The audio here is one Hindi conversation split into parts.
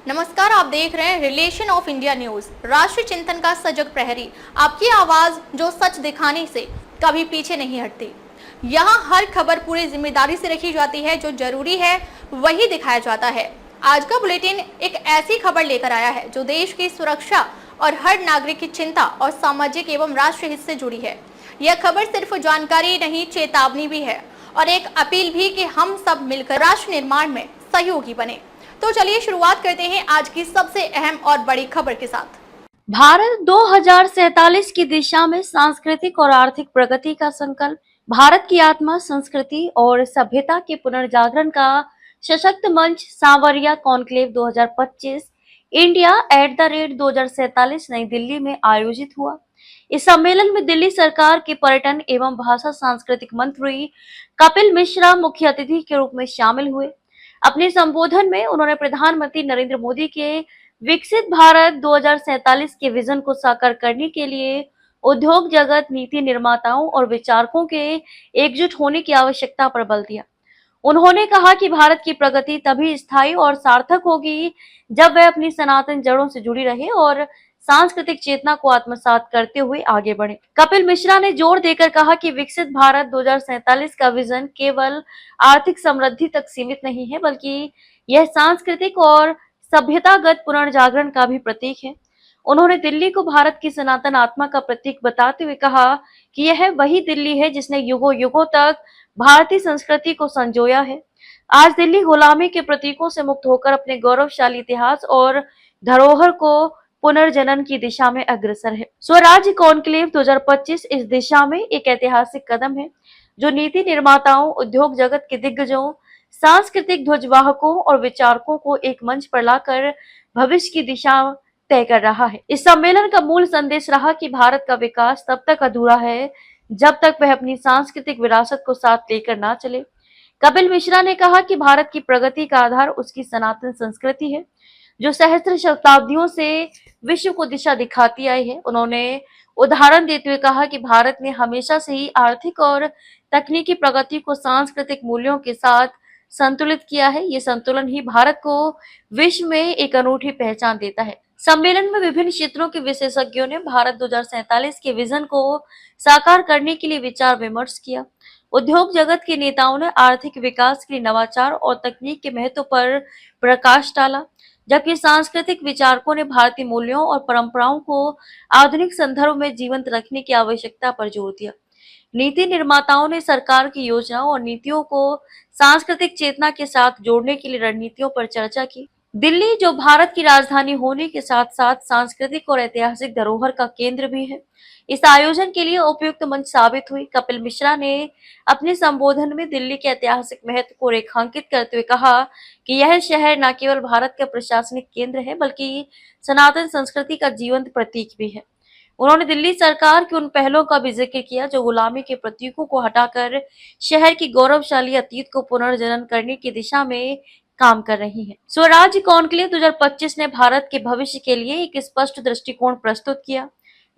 नमस्कार, आप देख रहे हैं रिलेशन ऑफ इंडिया न्यूज, राष्ट्रीय चिंतन का सजग प्रहरी। आपकी आवाज जो सच दिखाने से कभी पीछे नहीं हटती। यहाँ हर खबर पूरी जिम्मेदारी से रखी जाती है, जो जरूरी है वही दिखाया जाता है। आज का बुलेटिन एक ऐसी खबर लेकर आया है जो देश की सुरक्षा और हर नागरिक की चिंता और सामाजिक एवं राष्ट्रीय हित से जुड़ी है। यह खबर सिर्फ जानकारी नहीं, चेतावनी भी है और एक अपील भी कि हम सब मिलकर राष्ट्र निर्माण में सहयोगी बने। तो चलिए शुरुआत करते हैं आज की सबसे अहम और बड़ी खबर के साथ। भारत 2047 की दिशा में सांस्कृतिक और आर्थिक प्रगति का संकल्प। भारत की आत्मा, संस्कृति और सभ्यता के पुनर्जागरण का सशक्त मंच सांवरिया कॉन्क्लेव 2025 इंडिया @2047 नई दिल्ली में आयोजित हुआ। इस सम्मेलन में दिल्ली सरकार के पर्यटन एवं भाषा सांस्कृतिक मंत्री कपिल मिश्रा मुख्य अतिथि के रूप में शामिल हुए। अपने संबोधन में उन्होंने प्रधानमंत्री नरेंद्र मोदी के विकसित भारत 2047 के विजन को साकार करने के लिए उद्योग जगत, नीति निर्माताओं और विचारकों के एकजुट होने की आवश्यकता पर बल दिया। उन्होंने कहा कि भारत की प्रगति तभी स्थायी और सार्थक होगी जब वह अपनी सनातन जड़ों से जुड़ी रहे और सांस्कृतिक चेतना को आत्मसात करते हुए आगे बढ़े। कपिल मिश्रा ने जोर देकर कहा कि विकसित भारत 2047 का विजन केवल आर्थिक समृद्धि तक सीमित नहीं है, बल्कि यह सांस्कृतिक और सभ्यतागत पुनर्जागरण का भी प्रतीक है। उन्होंने दिल्ली को भारत की सनातन आत्मा का प्रतीक बताते हुए कहा कि यह वही दिल्ली है जिसने युगों युगों तक भारतीय संस्कृति को संजोया है। आज दिल्ली गुलामी के प्रतीकों से मुक्त होकर अपने गौरवशाली इतिहास और धरोहर को पुनर्जनन की दिशा में अग्रसर है। स्वराज्य कॉन्क्लेव 2025 इस दिशा में एक ऐतिहासिक कदम है, जो नीति निर्माताओं, उद्योग जगत के दिग्गजों, सांस्कृतिक ध्वजवाहकों और विचारकों को एक मंच पर लाकर भविष्य की दिशा तय कर रहा है। इस सम्मेलन का मूल संदेश रहा कि भारत का विकास तब तक अधूरा है जब तक वह अपनी सांस्कृतिक विरासत को साथ लेकर ना चले। कपिल मिश्रा ने कहा कि भारत की प्रगति का आधार उसकी सनातन संस्कृति है, जो सहस्त्र शताब्दियों से विश्व को दिशा दिखाती आई है। उन्होंने उदाहरण देते हुए कहा कि भारत ने हमेशा से ही आर्थिक और तकनीकी प्रगति को सांस्कृतिक मूल्यों के साथ संतुलित किया है। ये संतुलन ही भारत को विश्व में एक अनूठी पहचान देता है। सम्मेलन में विभिन्न क्षेत्रों के विशेषज्ञों ने भारत 2047 के विजन को साकार करने के लिए विचार विमर्श किया। उद्योग जगत के नेताओं ने आर्थिक विकास के लिए नवाचार और तकनीक के महत्व पर प्रकाश डाला, जबकि सांस्कृतिक विचारकों ने भारतीय मूल्यों और परंपराओं को आधुनिक संदर्भ में जीवंत रखने की आवश्यकता पर जोर दिया। नीति निर्माताओं ने सरकार की योजनाओं और नीतियों को सांस्कृतिक चेतना के साथ जोड़ने के लिए रणनीतियों पर चर्चा की। दिल्ली, जो भारत की राजधानी होने के साथ साथ सांस्कृतिक और ऐतिहासिक धरोहर का केंद्र भी है, इस आयोजन के लिए उपयुक्त मंच साबित हुई। कपिल मिश्रा ने अपने संबोधन में दिल्ली के ऐतिहासिक महत्व को रेखांकित करते हुए कहा कि यह शहर न केवल भारत का प्रशासनिक केंद्र है, बल्कि सनातन संस्कृति का जीवंत प्रतीक भी है। उन्होंने दिल्ली सरकार के उन पहलों का भी जिक्र किया जो गुलामी के प्रतीकों को हटाकर शहर की गौरवशाली अतीत को पुनर्जनन करने की दिशा में काम कर रही है। स्वराज्य कॉन्क्लेव 2025 ने भारत के भविष्य के लिए एक स्पष्ट दृष्टिकोण प्रस्तुत किया।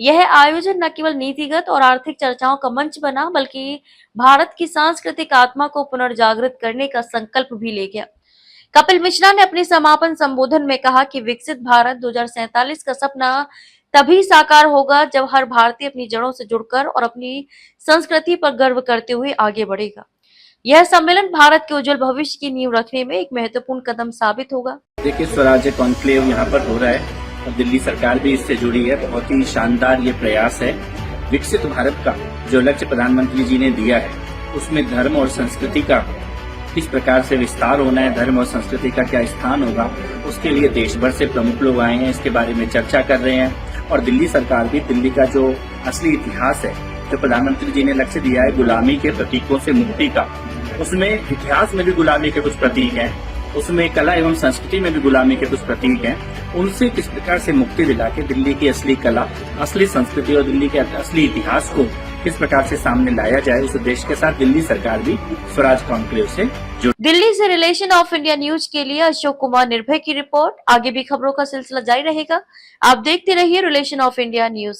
यह आयोजन न केवल नीतिगत और आर्थिक चर्चाओं का मंच बना, बल्कि भारत की सांस्कृतिक आत्मा को पुनर्जागृत करने का संकल्प भी ले गया। कपिल मिश्रा ने अपने समापन संबोधन में कहा कि विकसित भारत 2047 का सपना तभी साकार होगा जब हर भारतीय अपनी जड़ों से जुड़कर और अपनी संस्कृति पर गर्व करते हुए आगे बढ़ेगा। यह सम्मेलन भारत के उज्जवल भविष्य की नींव रखने में एक महत्वपूर्ण कदम साबित होगा। देखिए, स्वराज्य कॉन्क्लेव यहाँ पर हो रहा है और दिल्ली सरकार भी इससे जुड़ी है। बहुत ही शानदार ये प्रयास है। विकसित भारत का जो लक्ष्य प्रधानमंत्री जी ने दिया है, उसमें धर्म और संस्कृति का किस प्रकार से विस्तार होना है, धर्म और संस्कृति का क्या स्थान होगा, उसके लिए देश भर से प्रमुख लोग आए हैं, इसके बारे में चर्चा कर रहे हैं। और दिल्ली सरकार भी दिल्ली का जो असली इतिहास है, जो प्रधानमंत्री जी ने लक्ष्य दिया है गुलामी के प्रतीकों से मुक्ति का, उसमें इतिहास में भी गुलामी के कुछ प्रतीक हैं, उसमें कला एवं संस्कृति में भी गुलामी के कुछ प्रतीक हैं। उनसे किस प्रकार से मुक्ति दिला के दिल्ली की असली कला, असली संस्कृति और दिल्ली के असली इतिहास को किस प्रकार से सामने लाया जाए, उस उद्देश्य के साथ दिल्ली सरकार भी स्वराज कॉन्क्लेव से जुड़ी। दिल्ली से रिलेशन ऑफ इंडिया न्यूज के लिए अशोक कुमार निर्भय की रिपोर्ट। आगे भी खबरों का सिलसिला जारी रहेगा। आप देखते रहिए रिलेशन ऑफ इंडिया न्यूज।